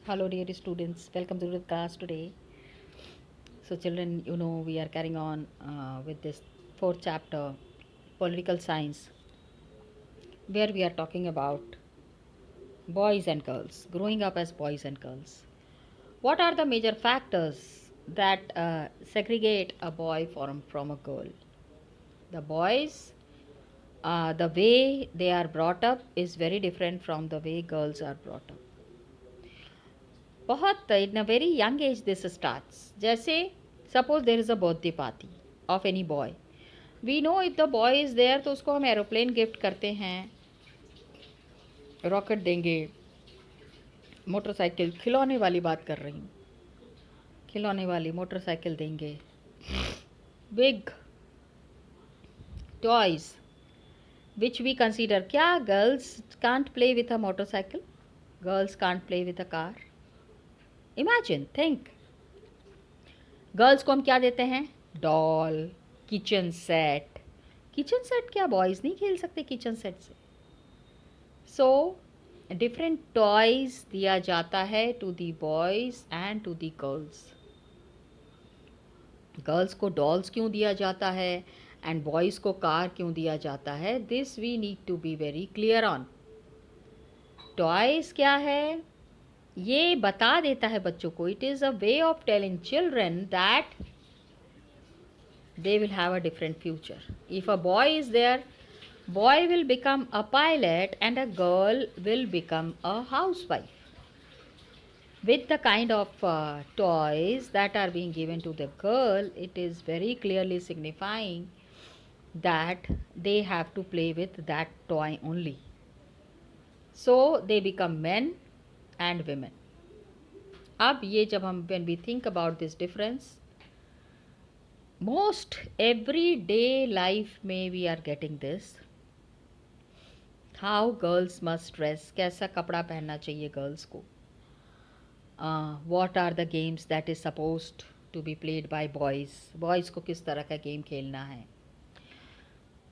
Hello, dear students. Welcome to the class today. So, children, we are carrying on with this fourth chapter, political science, where we are talking about boys and girls, growing up as boys and girls. What are the major factors that segregate a boy from a girl? The boys, the way they are brought up is very different from the way girls are brought up. बहुत in a very young age this starts जैसे suppose there is a birthday party of any boy we know if the boy is there तो उसको हम aeroplane gift करते हैं, rocket देंगे, motorcycle, खिलौने वाली बात कर रही हूँ, खिलौने वाली मोटरसाइकिल देंगे, big toys which we consider. क्या girls can't play with a motorcycle? Girls can't play with a car? Imagine, think. Girls को हम क्या देते हैं? Doll, kitchen set. Kitchen set क्या बॉयज़ नहीं खेल सकते किचन सेट से? सो डिफरेंट टॉयज दिया जाता है to the boys and to the girls. Girls को डॉल्स क्यों दिया जाता है एंड बॉयज़ को कार क्यों दिया जाता है? This we need to be very clear on. Toys क्या है ये बता देता है बच्चों को. It is a way of telling children that they will have a different future. If a boy is there, boy will become a pilot and a girl will become a housewife. With the kind of toys that are being given to the girl, it is very clearly signifying that they have to play with that toy only. So they become men and women. अब ये जब हम when we think about this difference, most everyday life में we are getting this. How girls must dress, कैसा कपड़ा पहनना चाहिए girls को. What are the games that is supposed to be played by boys, boys को किस तरह का गेम खेलना है.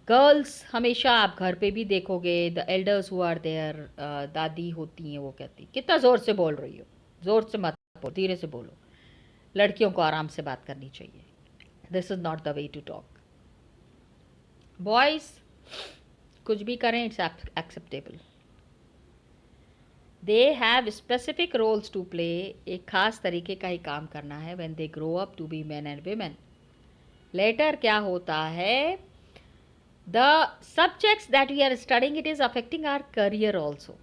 गर्ल्स हमेशा आप घर पे भी देखोगे the elders who are there, दादी होती हैं, वो कहती कितना ज़ोर से बोल रही हो, ज़ोर से मत बोलो, धीरे से बोलो, लड़कियों को आराम से बात करनी चाहिए. This is not the way to talk. Boys कुछ भी करें it's acceptable. They have specific roles to play. एक खास तरीके का ही काम करना है when they grow up to be man and women. Later क्या होता है? The subjects that we are studying it is affecting our career also.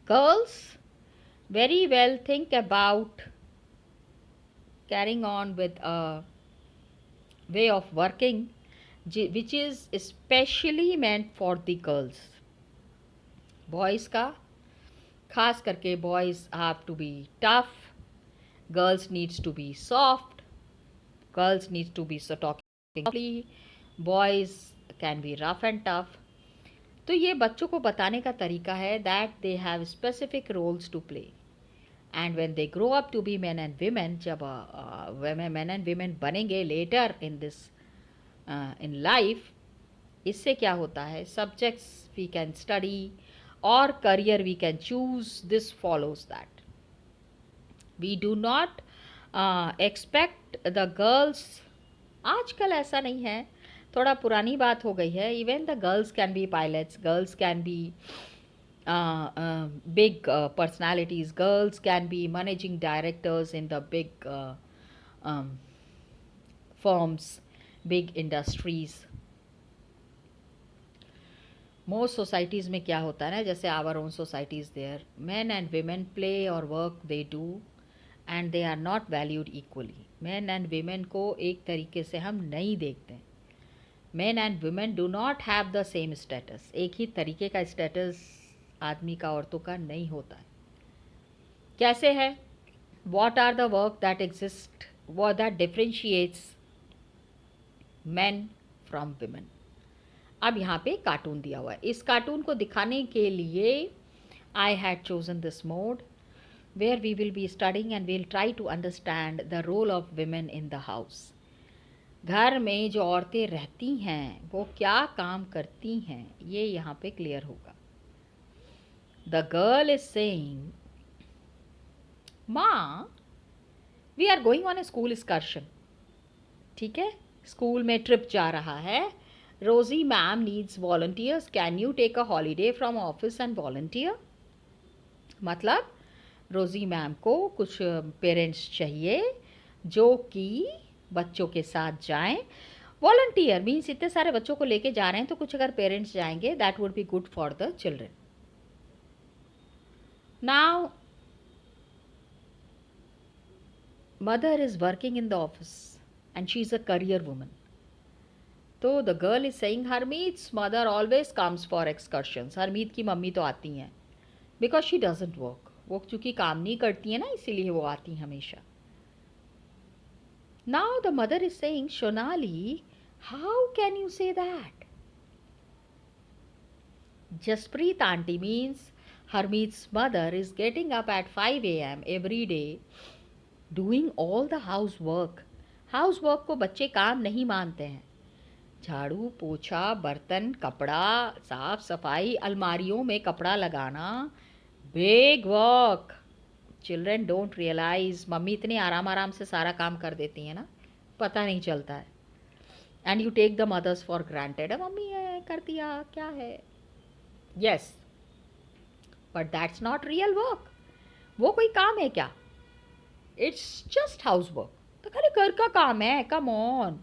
Girls very well think about carrying on with a way of working which is especially meant for the girls. Boys का खास करके boys have to be tough, girls needs to be soft, girls needs to be so talking softly, boys can be rough and tough. तो ये बच्चों को बताने का तरीका है that they have specific roles to play and when they grow up to be man and women, जब man and women बनेंगे later in this in life, इससे क्या होता है? सब्जेक्ट्स वी कैन स्टडी और career we can choose. This follows that we do not expect the girls. आजकल ऐसा नहीं है, थोड़ा पुरानी बात हो गई है. Even the girls can be pilots, girls can be big personalities, girls can be managing directors in the big um, firms, big industries. Most societies में क्या होता है ना, जैसे our own societies there man and women play और work they do and they are not valued equally. Man and women को एक तरीके से हम नहीं देखते. Man and women do not have the same status. एक ही तरीके का स्टेटस आदमी का औरतों का नहीं होता है. कैसे है? What are the work that exist, what that differentiates man from women. अब यहाँ पे कार्टून दिया हुआ है. इस कार्टून को दिखाने के लिए I had chosen this mode where we will be studying and we'll try to understand the role of women in the house. घर में जो औरतें रहती हैं वो क्या काम करती हैं, ये यहाँ पे क्लियर होगा. द गर्ल इज सेइंग माँ, we are going on a school excursion. ठीक है, स्कूल में ट्रिप जा रहा है. Rosie ma'am needs volunteers. Can you take a holiday from office and volunteer. मतलब रोजी मैम को कुछ पेरेंट्स चाहिए जो कि बच्चों के साथ जाएं. वॉलंटियर मीन्स इतने सारे बच्चों को लेके जा रहे हैं, तो कुछ अगर पेरेंट्स जाएंगे that would be good for the children. Now mother is working in the office and she's a career woman. तो the girl is saying Harmeet's mother always comes for excursions. Harmeet की मम्मी तो आती हैं because she doesn't work. वो चूँकि काम नहीं करती है ना, इसीलिए वो आती हैं हमेशा. Now the mother is saying, Shonali, how can you say that? Jaspreet auntie means Harmeet's mother is getting up at 5 a.m. every day doing all the housework. Housework को बच्चे काम नहीं मानते हैं. झाड़ू पोछा, बर्तन, कपड़ा, साफ सफाई, अलमारियों में कपड़ा लगाना, big work. Children don't realise mummy इतने आराम आराम से सारा काम कर देती है ना, पता नहीं चलता है. And you take the mothers for granted. Mummy है, कर दिया, क्या है. Yes, but that's not real work. वो कोई काम है क्या? It's just house work. तो खाली घर का काम है. Come on,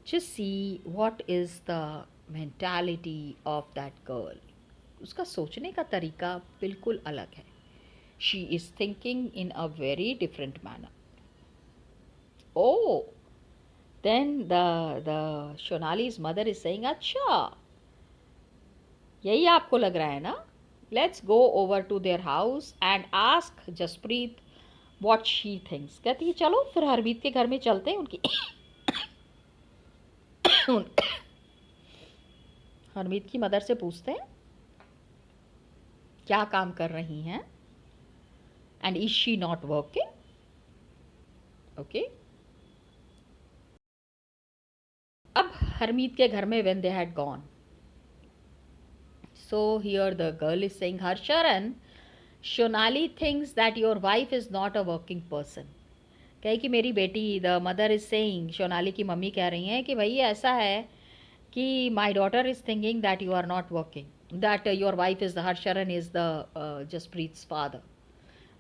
just see what is the mentality of that girl. उसका सोचने का तरीका बिल्कुल अलग है. She is thinking in a very different manner. Oh, then the Shonali's mother is saying, अच्छा यही आपको लग रहा है ना, let's go over to their house and ask Jaspreet what she thinks. कहती है चलो फिर हरमीत के घर में चलते हैं. उनकी हरमीत की मदर से पूछते हैं क्या काम कर रही हैं, and is she not working. Okay, अब हरमीत के घर में when they had gone, so here the girl is saying, Harsharan, Shonali thinks that your wife is not a working person. कहे कि मेरी बेटी, the mother is saying, Shonali की मम्मी कह रही हैं कि भाई ऐसा है कि my daughter is thinking that you are not working, that your wife is the Harsharan is the Jaspreet's father.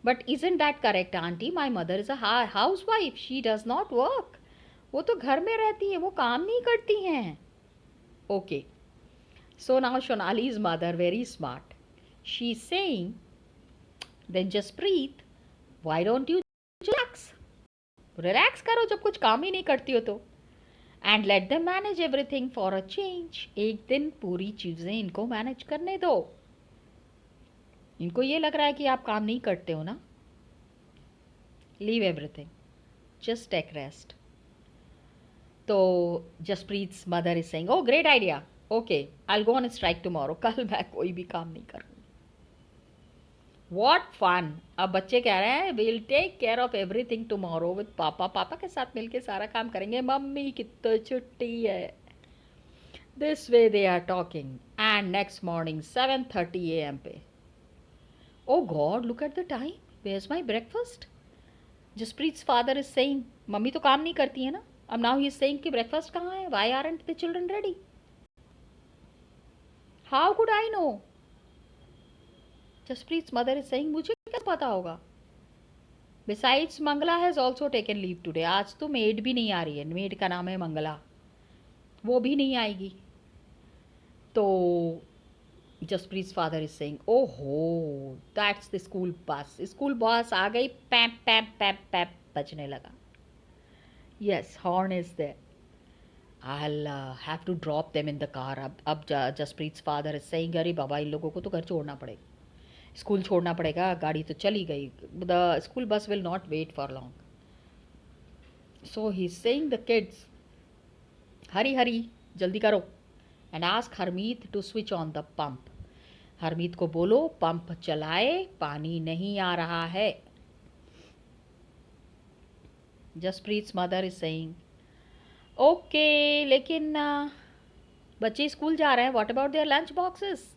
But isn't that correct aunty? My mother is a house wife, she does not work. वो तो घर में रहती है, वो काम नहीं करती हैं. Okay, so now Shonali's mother very smart, she is saying, then Jaspreet, why don't you relax? Relax करो जब कुछ काम ही नहीं करती हो तो. And let them manage everything for a change. एक दिन पूरी चीज़ें इनको मैनेज करने दो. इनको ये लग रहा है कि आप काम नहीं करते हो ना. Leave everything. Just take rest. तो Jaspreet's mother is saying, oh great idea. Okay, I'll go on a strike tomorrow. कल मैं कोई भी काम नहीं करूँगी. What fun. अब बच्चे कह रहे हैं will take care of everything tomorrow with papa. पापा के साथ मिलके सारा काम करेंगे. मम्मी की तो छुट्टी है. This way they are talking. And next morning 7:30 AM पे, oh god look at the time, where is my breakfast. Jaspreet's father is saying, mummy तो काम नहीं करती है ना. अब नाउ ही इज सेइंग कि ब्रेकफास्ट कहाँ है. Why aren't the children ready? How could I know? Jaspreet's mother is saying, मुझे क्या पता होगा. Besides, Mangla has also taken leave today. आज तो मेड भी नहीं आ रही है. मेड का नाम है मंगला, वो भी नहीं आएगी. तो Jaspreet's father is saying, ओहो that's the school bus. School bus आ गई. पैप पैप पैप पैप बजने लगा. Yes, horn is there. I'll have to drop them in the car. अब Jaspreet's father is saying, अरे बाबा इन लोगों को तो घर छोड़ना पड़ेगा, स्कूल छोड़ना पड़ेगा. गाड़ी तो चली गई. The school bus will not wait for long. So he is saying the kids, hurry hurry जल्दी करो. And ask Harmeet to switch on the pump. Harmeet को बोलो पंप चलाए, पानी नहीं आ रहा है. Jaspreet's mother is saying, okay लेकिन बच्चे स्कूल जा रहे हैं, what about their lunch boxes?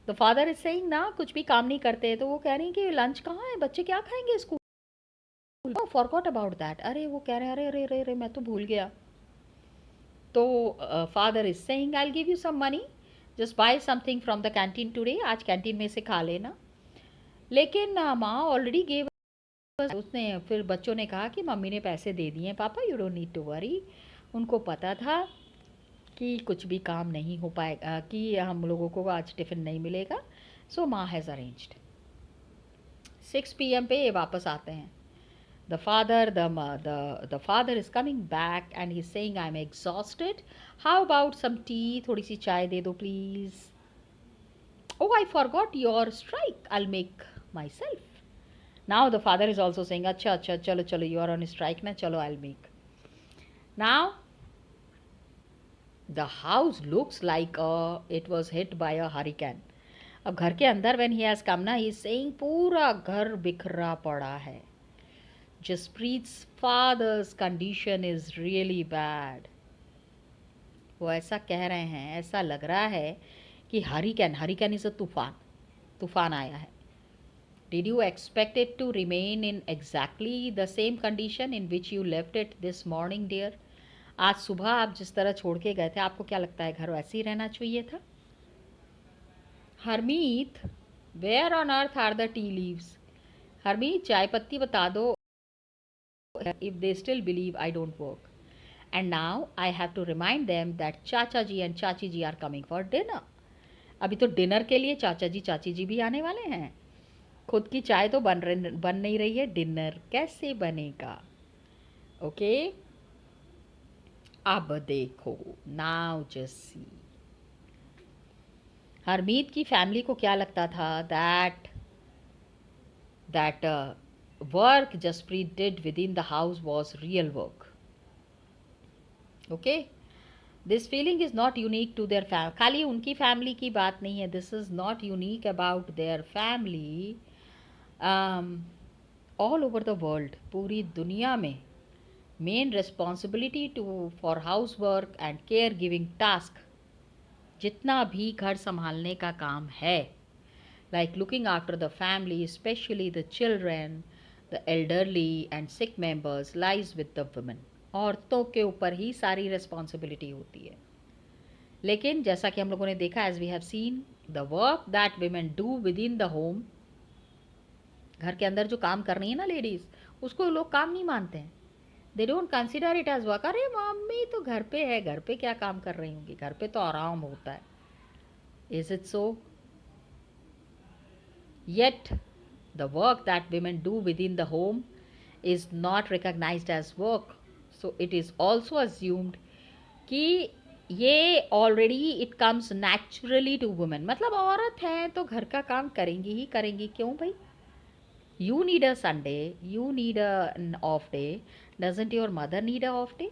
The father is saying ना कुछ भी काम नहीं करते, तो वो कह रही हैं कि लंच कहाँ है, बच्चे क्या खाएंगे स्कूल, फॉरगॉट अबाउट दैट। अरे वो कह रहे हैं अरे अरे अरे अरे मैं तो भूल गया। तो father is saying I will give you some money, just buy something from the canteen today, आज कैंटीन में से खा लेना। लेकिन माँ ऑलरेडी गेव, उसने फिर बच्चों ने कहा कि मम्मी ने पैसे दे दिए हैं पापा, you don't need to worry. उनको पता था कि कुछ भी काम नहीं हो पाएगा, कि हम लोगों को आज टिफ़िन नहीं मिलेगा। सो माँ हैज़ अरेंज्ड। 6 PM पे ये वापस आते हैं। The father is coming back and he's saying I'm exhausted. How about some tea? थोड़ी सी चाय दे दो please. Oh, I forgot your strike. I'll make myself. Now the father is also saying अच्छा अच्छा चलो चलो, you are on strike ना, चलो I'll make. Now the house looks like it was hit by a hurricane. अब घर के अंदर when he has come ना, he is saying पूरा घर बिखरा पड़ा है. Jaspreet's father's condition is really bad. वो ऐसा कह रहे हैं, ऐसा लग रहा है कि हरिकेन इज अ तूफान आया है. Did you expect it to remain in exactly the same condition in which you left it this morning, dear? आज सुबह आप जिस तरह छोड़ के गए थे, आपको क्या लगता है घर वैसे ही रहना चाहिए था? Harmeet, where on earth are the tea leaves? Harmeet, चाय पत्ती बता दो. If they still believe I don't work. And now I have to remind them that चाचा जी and चाची जी are coming for dinner. अभी तो डिनर के लिए चाचा जी चाची जी भी आने वाले हैं. खुद की चाय तो बन नहीं रही है, डिनर कैसे बनेगा? ओके, अब देखो, नाउ जस्ट सी. हरमीत की फैमिली को क्या लगता था that work Jaspreet did within the house was real work. Okay, this feeling is not unique to their family. खाली उनकी फैमिली की बात नहीं है. This is not unique about their family. All over the world, पूरी दुनिया में main responsibility for house work and care giving task, जितना भी घर संभालने का काम है, like looking after the family, especially the children, the elderly and sick members, lies with the women. औरतों के ऊपर ही सारी रिस्पॉन्सिबिलिटी होती है. लेकिन जैसा कि हम लोगों ने देखा, as we have seen, the work that women do within the home, घर के अंदर जो काम कर रही है ना लेडीज़, उसको लोग काम नहीं मानते हैं. They don't consider it as work. अरे मम्मी तो घर पे है, घर पे क्या काम कर रही होंगी, घर पे तो आराम होता है. Is it so? Yet, the work that women do within the home is not recognized as work. So it is also assumed कि ये already it comes naturally to women. मतलब औरत हैं तो घर का काम करेंगी ही करेंगी. क्यों भाई? You need a Sunday, you need an off day. Doesn't your mother need a off day?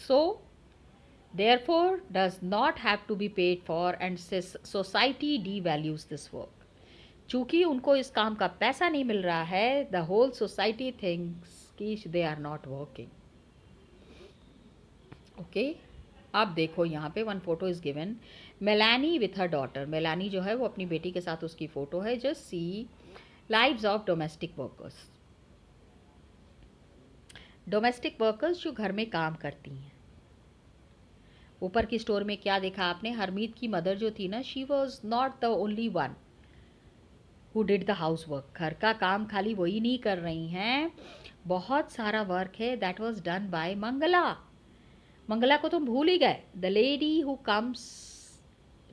So, therefore, does not have to be paid for, and society devalues this work. चूँकि उनको इस काम का पैसा नहीं मिल रहा है, द होल सोसाइटी थिंक्स कि they are not working. Okay, अब देखो यहाँ पे one photo is given, Melanie with her daughter. Melanie जो है वो अपनी बेटी के साथ उसकी फ़ोटो है. Just see lives of domestic workers. Domestic workers जो घर में काम करती हैं. ऊपर की स्टोर में क्या देखा आपने? हरमीत की मदर जो थी ना, she was not the only one who did the housework. घर का काम खाली वही नहीं कर रही हैं, बहुत सारा वर्क है that was done by Mangla. Mangla को तुम भूल ही गए. The lady who comes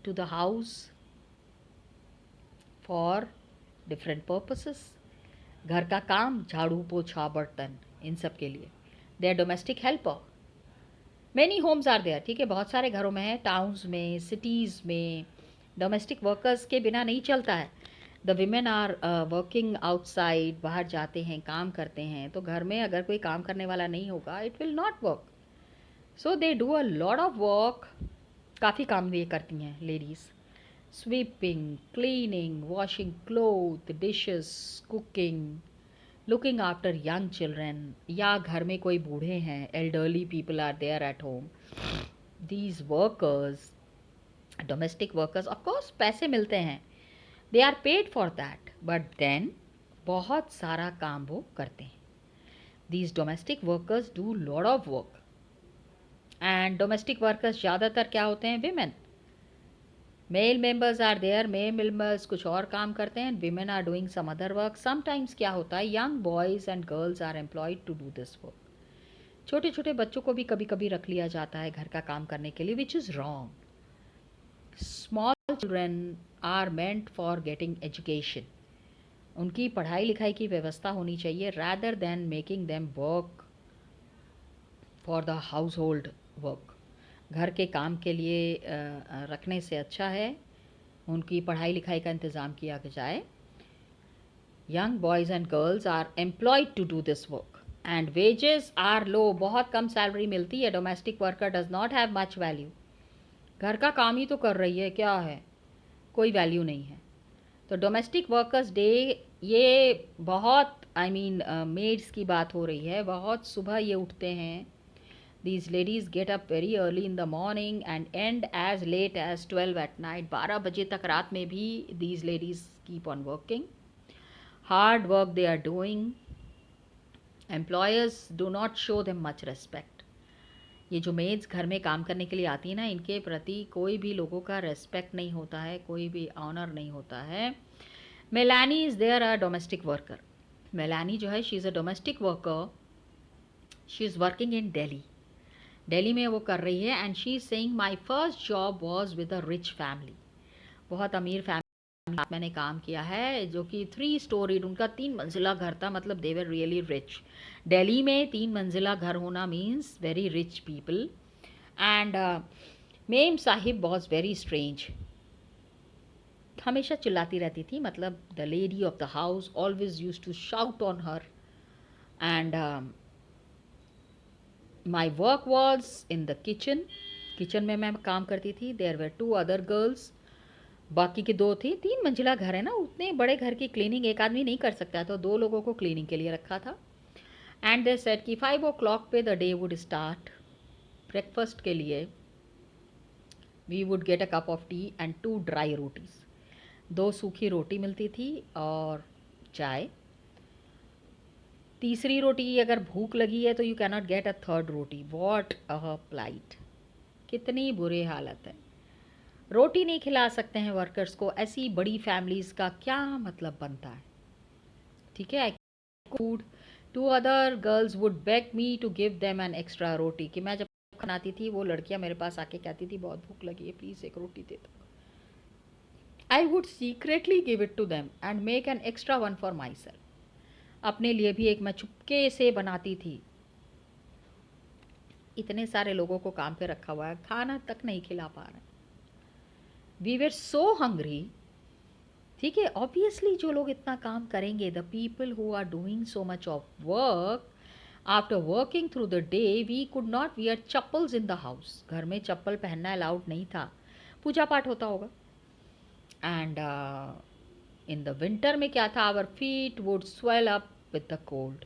to the house for different purposes. घर का काम, झाड़ू पोछा बर्तन, इन सब के लिए they are domestic helper. Many homes are there. ठीक है, बहुत सारे घरों में है, टाउन्स में, सिटीज़ में. डोमेस्टिक वर्कर्स के बिना नहीं चलता है. The women are working outside, बाहर जाते हैं, काम करते हैं, तो घर में अगर कोई काम करने वाला नहीं होगा, it will not work. So they do a lot of work. काफ़ी काम ये करती हैं ladies. Sweeping, cleaning, washing cloth, dishes, cooking, looking after young children, या घर में कोई बूढ़े हैं, elderly people are there at home. These workers domestic workers of course पैसे मिलते हैं, they are paid for that, but then बहुत सारा काम वो करते हैं. These domestic workers do lot of work. And domestic workers ज़्यादातर क्या होते हैं? Women. Male members are there, male members कुछ और काम करते हैं, women are doing some other work. Sometimes क्या होता है, young boys and girls are employed to do this work. छोटे छोटे बच्चों को भी कभी कभी रख लिया जाता है घर का काम करने के लिए, which is wrong. Small children are meant for getting education. उनकी पढ़ाई लिखाई की व्यवस्था होनी चाहिए, rather than making them work for the household work. घर के काम के लिए रखने से अच्छा है उनकी पढ़ाई लिखाई का इंतज़ाम किया जाए. Young boys and girls are employed to do this work and wages are low. बहुत कम सैलरी मिलती है. Domestic worker does not have much value. घर का काम ही तो कर रही है, क्या है, कोई वैल्यू नहीं है. तो डोमेस्टिक वर्कर्स डे ये बहुत मेड्स की बात हो रही है. बहुत सुबह ये उठते हैं. These ladies get up very early in the morning and end as late as 12 at night. 12 बजे तक रात में भी these ladies keep on working. Hard work they are doing. Employers do not show them much respect. ये जो maids घर में काम करने के लिए आती है ना, इनके प्रति कोई भी लोगों का रेस्पेक्ट नहीं होता है, कोई भी ऑनर नहीं होता है. Melanie is there a domestic worker. Melanie जो है, she is a domestic worker. She is working in Delhi. Delhi में वो कर रही है. And she is saying my first job was with a rich family. बहुत अमीर फैमिली में मैंने काम किया है, जो कि 3 स्टोरीड, उनका 3 मंजिला घर था. मतलब they were really rich. Delhi में 3 मंजिला घर होना means very rich people. And memsahib was very strange. हमेशा चिल्लाती रहती थी. मतलब the lady of the house always use to shout on her. And my work was in the kitchen. Kitchen में मैं काम करती थी. There were 2 other girls. बाकी की 2 थी. 3 मंजिला घर है ना, उतने बड़े घर की क्लीनिंग एक आदमी नहीं कर सकता, तो 2 लोगों को क्लीनिंग के लिए रखा था. एंड दे सेड कि 5 o'clock पे the day would start. Breakfast के लिए we would get a cup of tea and 2 dry rotis. 2 सूखी रोटी मिलती थी और चाय. तीसरी रोटी अगर भूख लगी है तो you cannot get a third roti. What a plight. कितनी बुरी हालत है. रोटी नहीं खिला सकते हैं वर्कर्स को. ऐसी बड़ी फैमिलीज़ का क्या मतलब बनता है? ठीक है. Food. 2 other girls would beg me to give them an extra roti. कि मैं जब खानाती थी वो लड़कियां मेरे पास आके कहती थी बहुत भूख लगी है, प्लीज़ एक रोटी दे दो. I would secretly give it to them and make an extra one for myself. अपने लिए भी एक मैं चुपके से बनाती थी. इतने सारे लोगों को काम पे रखा हुआ है, खाना तक नहीं खिला पा रहे. We were so hungry. ठीक है. ऑब्वियसली जो लोग इतना काम करेंगे, the people who are doing so much of work, after working through the day we could not wear chappals in the house. घर में चप्पल पहनना अलाउड नहीं था. पूजा पाठ होता होगा. एंड इन द विंटर में क्या था, our feet would swell up with the cold.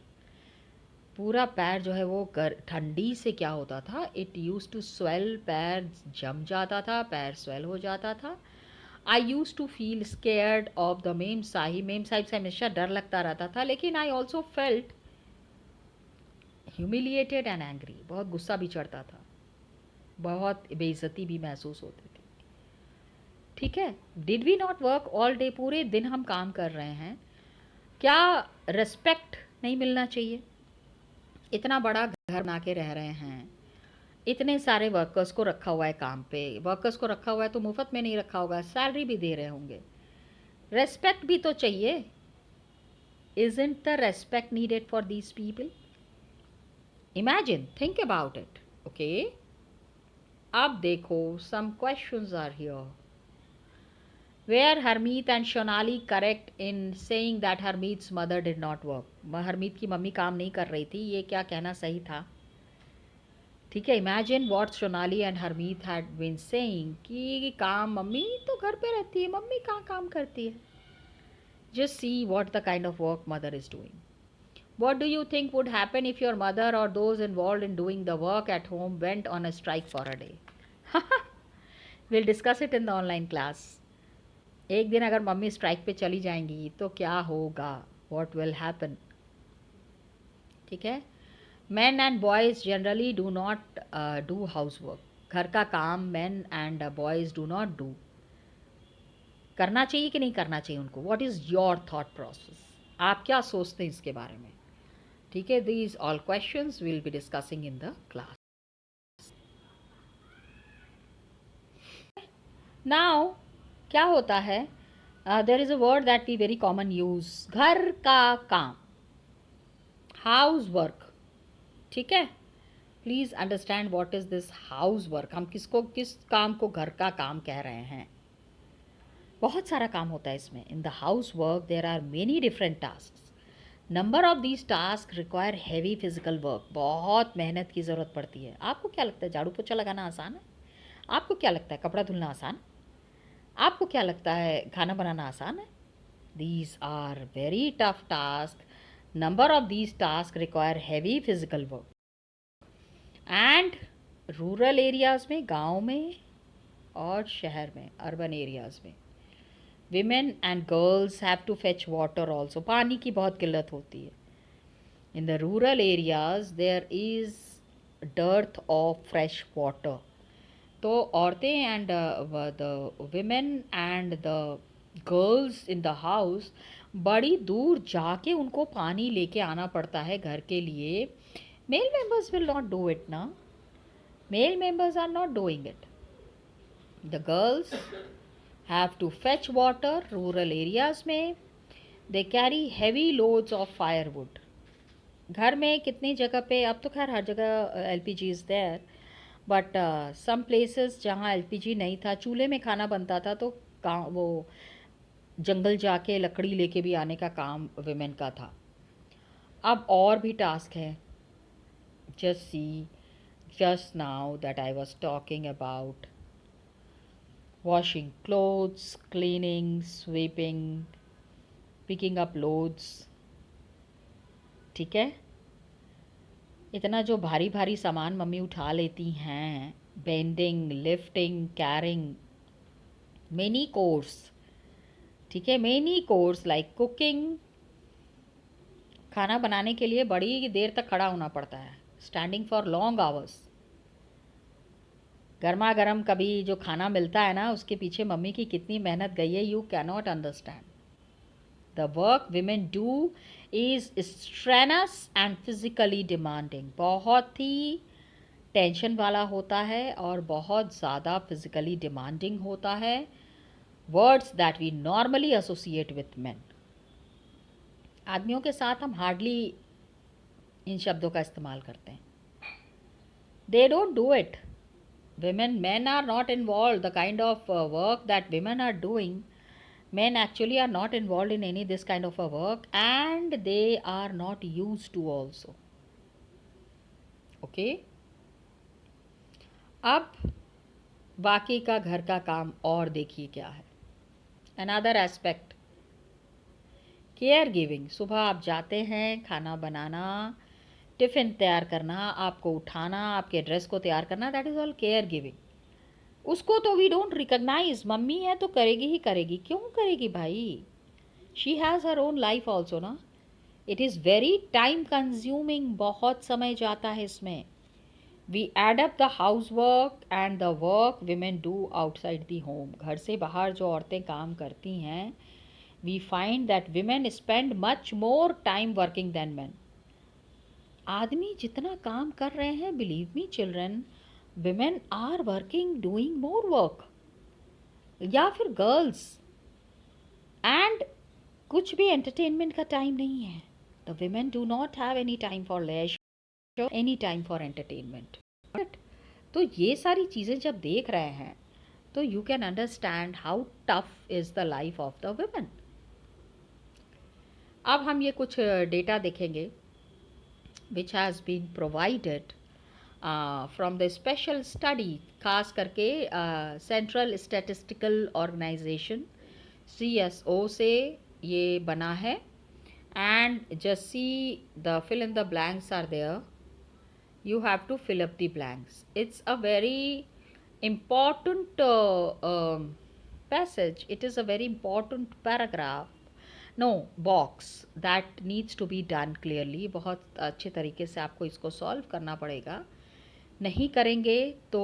पूरा पैर जो है वो ठंडी से क्या होता था, इट यूज टू स्वेल. पैर जम जाता था, पैर स्वेल हो जाता था. I used to feel scared of the memsahib. Memsahib से हमेशा डर लगता रहता था. लेकिन I also felt humiliated and angry. बहुत गुस्सा भी चढ़ता था, बहुत बेइज्जती भी महसूस होती थी. ठीक है. Did we not work all day? पूरे दिन हम काम कर रहे हैं, क्या रेस्पेक्ट नहीं मिलना चाहिए? इतना बड़ा घर बना के रह रहे हैं, इतने सारे वर्कर्स को रखा हुआ है काम पे. वर्कर्स को रखा हुआ है तो मुफ्त में नहीं रखा होगा, सैलरी भी दे रहे होंगे. रेस्पेक्ट भी तो चाहिए. Isn't the respect needed for these people? Imagine, think about it. Okay. अब देखो, some questions are here. Were Harmeet and Shonali correct in saying that Harmeet's mother did not work? Harmeet की mummy काम नहीं कर रही थी, ये क्या कहना सही था? ठीक है. Imagine what Sonali and Harmeet had been saying कि काम मम्मी तो घर पे रहती है, मम्मी कहाँ काम करती है. Just see what the kind of work mother is doing. What do you think would happen if your mother or those involved in doing the work at home went on a strike for a day? Will discuss it in the online class. एक दिन अगर mummy strike पे चली जाएंगी तो क्या होगा, what will happen. ठीक है. men and boys generally do not do housework. घर का काम men and boys do not do. करना चाहिए कि नहीं करना चाहिए उनको, what is your thought process, आप क्या सोचते हैं इसके बारे में. ठीक है. These all questions will be discussing in the class. Now क्या होता है, there is a word that we very common use, घर का काम, हाउस वर्क. ठीक है. Please understand what is this house work. हम किस काम को घर का काम कह रहे हैं. बहुत सारा काम होता है इसमें. In the house work there are many different task. Number of these task require heavy physical work. बहुत मेहनत की ज़रूरत पड़ती है. आपको क्या लगता है झाड़ू पोछा लगाना आसान है? आपको क्या लगता है कपड़ा धुलना आसान? आपको क्या लगता है खाना बनाना आसान है? These are very tough task. Number of these task require heavy physical work. And rural areas में, गांव में और शहर में, अर्बन एरियाज़ में, women and girls have to fetch water also. पानी की बहुत किल्लत होती है. In the rural areas there is dearth of fresh water. तो औरतें and the women and the girls in the house बड़ी दूर जाके उनको पानी लेके आना पड़ता है घर के लिए. Male members will not do it ना. Male members are not doing it. The girls have to fetch water rural areas में. They carry heavy loads of firewood. घर में कितनी जगह पे, अब तो खैर हर जगह LPG is there, but some places जहाँ LPG नहीं था, चूल्हे में खाना बनता था, तो वो जंगल जाके लकड़ी लेके भी आने का काम विमेन का था. अब और भी टास्क है. Just see, just now that I was talking about washing clothes, cleaning, sweeping, picking up loads. ठीक है. इतना जो भारी भारी सामान मम्मी उठा लेती हैं, bending, lifting, carrying, many course. ठीक है. Many course like cooking. खाना बनाने के लिए बड़ी देर तक खड़ा होना पड़ता है, स्टैंडिंग फॉर लॉन्ग आवर्स. गर्मा गर्म कभी जो खाना मिलता है ना, उसके पीछे मम्मी की कितनी मेहनत गई है, you cannot understand. The work women do is strenuous and physically demanding. बहुत ही टेंशन वाला होता है और बहुत ज़्यादा फिजिकली डिमांडिंग होता है. Words that we normally associate with men. आदमियों के साथ हम हार्डली इन शब्दों का इस्तेमाल करते हैं. They don't do it. Men are not involved. The kind of work that women are doing, men actually are not involved in any this kind of a work, and they are not used to also. Okay. अब बाकी का घर का काम और देखिए क्या है. Another aspect, care giving. सुबह आप जाते हैं, खाना बनाना, टिफ़िन तैयार करना, आपको उठाना, आपके ड्रेस को तैयार करना, that is all care giving. उसको तो वी डोंट रिकग्नाइज. मम्मी है तो करेगी ही करेगी. क्यों करेगी भाई? She has her own life also ना. It is very time consuming. बहुत समय जाता है इसमें. We add up the house work and the work women do outside the home. घर से बाहर जो औरतें काम करती हैं, we find that women spend much more time working than man. आदमी जितना काम कर रहे हैं, believe me children, women are working, doing more work. या फिर गर्ल्स. एंड कुछ भी एंटरटेनमेंट का टाइम नहीं है. The women do not have any time for leisure, any time for entertainment. तो ये सारी चीज़ें जब देख रहे हैं तो you can understand how tough is the life of the women. अब हम ये कुछ डेटा देखेंगे which has been provided from the special study, खास करके Central Statistical Organization CSO से ये बना है. and just see the fill in the blanks are there. You have to fill up the blanks. It's a very important passage. It is a very important paragraph. No, box that needs to be done clearly. बहुत अच्छे तरीके से आपको इसको solve करना पड़ेगा. नहीं करेंगे तो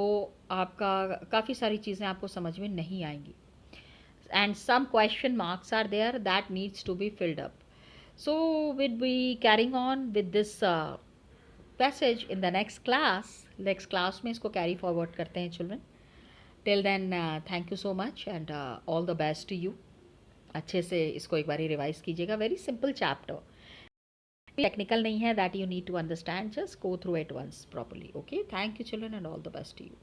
आपका काफ़ी सारी चीज़ें आपको समझ में नहीं आएंगी. And some question marks are there that needs to be filled up. So we'll be carrying on with this passage in the next class. Next class में इसको carry forward करते हैं children. Till then, thank you so much and all the best to you. अच्छे से इसको एक बारी revise कीजिएगा. वेरी सिंपल चैप्टर, टेक्निकल नहीं है. That you need to understand. Just go through it once properly. Okay, thank you children and all the best to you.